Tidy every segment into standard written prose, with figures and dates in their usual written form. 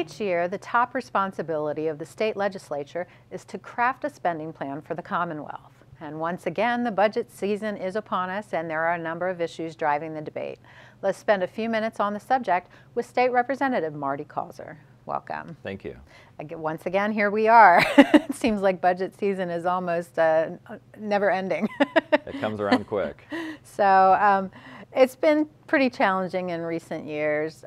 Each year, the top responsibility of the state legislature is to craft a spending plan for the Commonwealth. And once again, the budget season is upon us, and there are a number of issues driving the debate. Let's spend a few minutes on the subject with State Representative Marty Causer. Welcome. Thank you. Once again, here we are. It seems like budget season is almost never ending. It comes around quick. So it's been pretty challenging in recent years.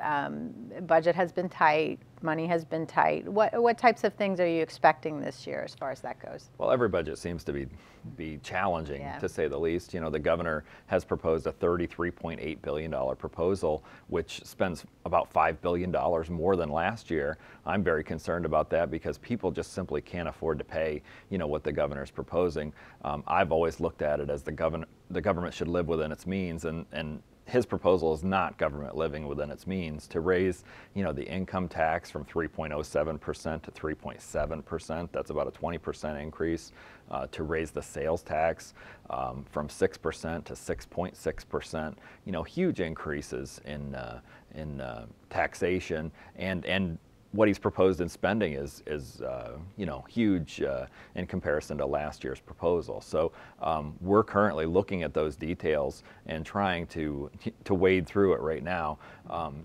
Budget has been tight. Money has been tight. What types of things are you expecting this year as far as that goes? Well, every budget seems to be challenging, to say the least. You know, the governor has proposed a $33.8 billion proposal, which spends about $5 billion more than last year. I'm very concerned about that because people just simply can't afford to pay, you know, what the governor's proposing. I've always looked at it as the government should live within its means, and his proposal is not government living within its means. To raise, you know, the income tax from 3.07% to 3.7%, that's about a 20% increase. To raise the sales tax from 6% to 6.6%, you know, huge increases in taxation, and what he's proposed in spending is you know, huge in comparison to last year's proposal. So we're currently looking at those details and trying to wade through it right now.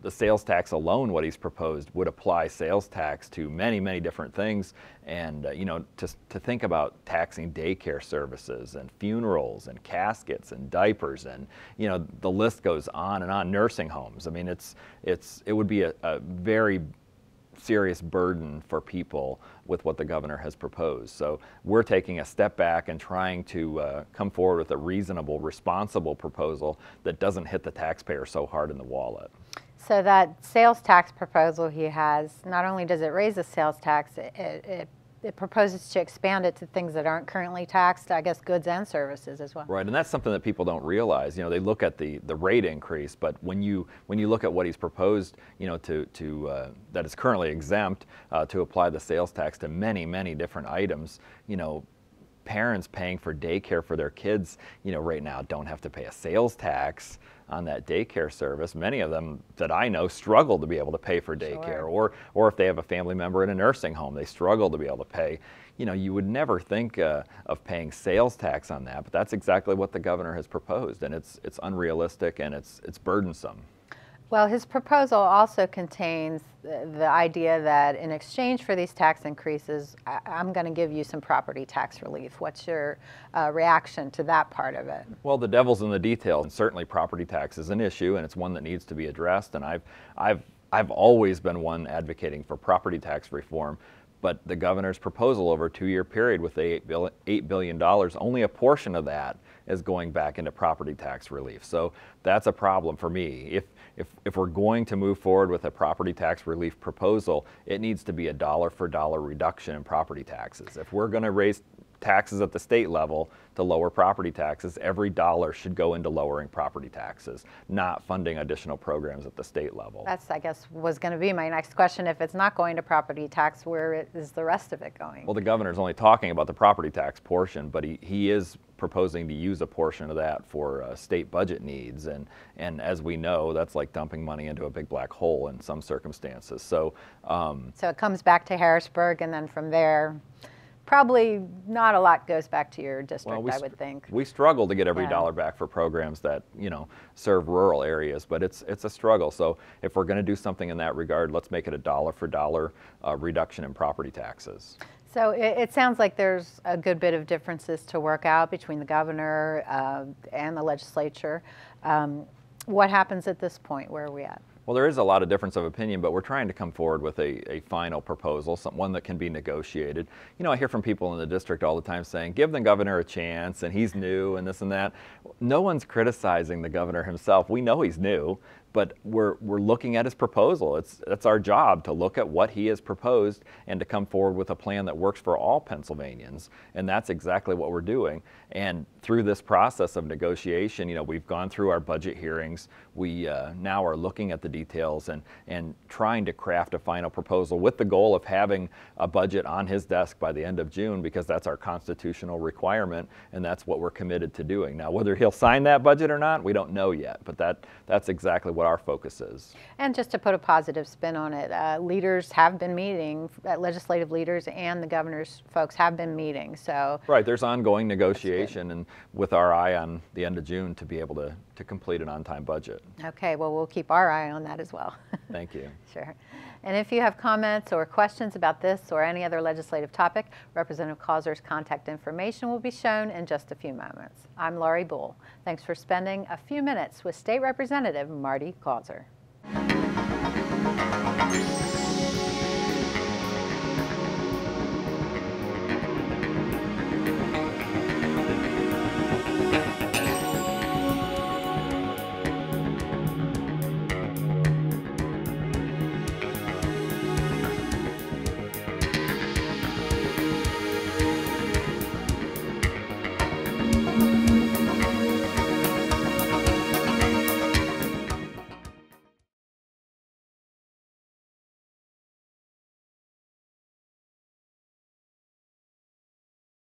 The sales tax alone, what he's proposed, would apply sales tax to many, many different things. And you know, to think about taxing daycare services and funerals and caskets and diapers, and you know, the list goes on and on. Nursing homes. I mean, it would be a very serious burden for people with what the governor has proposed. So we're taking a step back and trying to come forward with a reasonable, responsible proposal that doesn't hit the taxpayer so hard in the wallet. So that sales tax proposal he has, not only does it raise the sales tax, it proposes to expand it to things that aren't currently taxed, I guess goods and services as well. Right, and that's something that people don't realize. You know, they look at the rate increase, but when you look at what he's proposed, you know, that is currently exempt, to apply the sales tax to many, many different items, you know, parents paying for daycare for their kids, you know, right now don't have to pay a sales tax on that daycare service. Many of them that I know struggle to be able to pay for daycare, Sure. or if they have a family member in a nursing home, they struggle to be able to pay. You know, you would never think of paying sales tax on that, but that's exactly what the governor has proposed, and it's unrealistic and it's burdensome. Well, his proposal also contains the idea that in exchange for these tax increases, I'm going to give you some property tax relief. What's your reaction to that part of it? Well, the devil's in the details, and certainly property tax is an issue, and it's one that needs to be addressed. And I've always been one advocating for property tax reform. But the governor's proposal over a 2-year period with $8 billion, only a portion of that is going back into property tax relief. So that's a problem for me. If we're going to move forward with a property tax relief proposal, it needs to be a dollar-for-dollar reduction in property taxes. If we're going to raise taxes at the state level to lower property taxes, every dollar should go into lowering property taxes, not funding additional programs at the state level. That's, I guess, was going to be my next question. If it's not going to property tax, where is the rest of it going? Well, the governor's only talking about the property tax portion, but he is proposing to use a portion of that for state budget needs, and as we know, that's like dumping money into a big black hole in some circumstances. So it comes back to Harrisburg, and then from there, probably not a lot goes back to your district, well, I would think. We struggle to get every dollar back for programs that, you know, serve rural areas, but it's a struggle. So if we're going to do something in that regard, let's make it a dollar-for-dollar reduction in property taxes. So it sounds like there's a good bit of differences to work out between the governor and the legislature. What happens at this point? Where are we at? Well, there is a lot of difference of opinion, but we're trying to come forward with a final proposal, one that can be negotiated. You know, I hear from people in the district all the time saying, give the governor a chance, and he's new, and this and that. No one's criticizing the governor himself. We know he's new, but we're looking at his proposal. It's our job to look at what he has proposed and to come forward with a plan that works for all Pennsylvanians, and that's exactly what we're doing. And through this process of negotiation, you know, we've gone through our budget hearings. We now are looking at the details and trying to craft a final proposal with the goal of having a budget on his desk by the end of June, because that's our constitutional requirement, and that's what we're committed to doing. Now, whether he'll sign that budget or not, we don't know yet, but that's exactly what what our focus is. And just to put a positive spin on it, leaders have been meeting, legislative leaders and the governor's folks have been meeting. So right, there's ongoing negotiation, and with our eye on the end of June to be able to complete an on-time budget. Okay, well, we'll keep our eye on that as well. Thank you. Sure. And if you have comments or questions about this or any other legislative topic, Representative Causer's contact information will be shown in just a few moments. I'm Laurie Bull. Thanks for spending a few minutes with State Representative Marty Causer.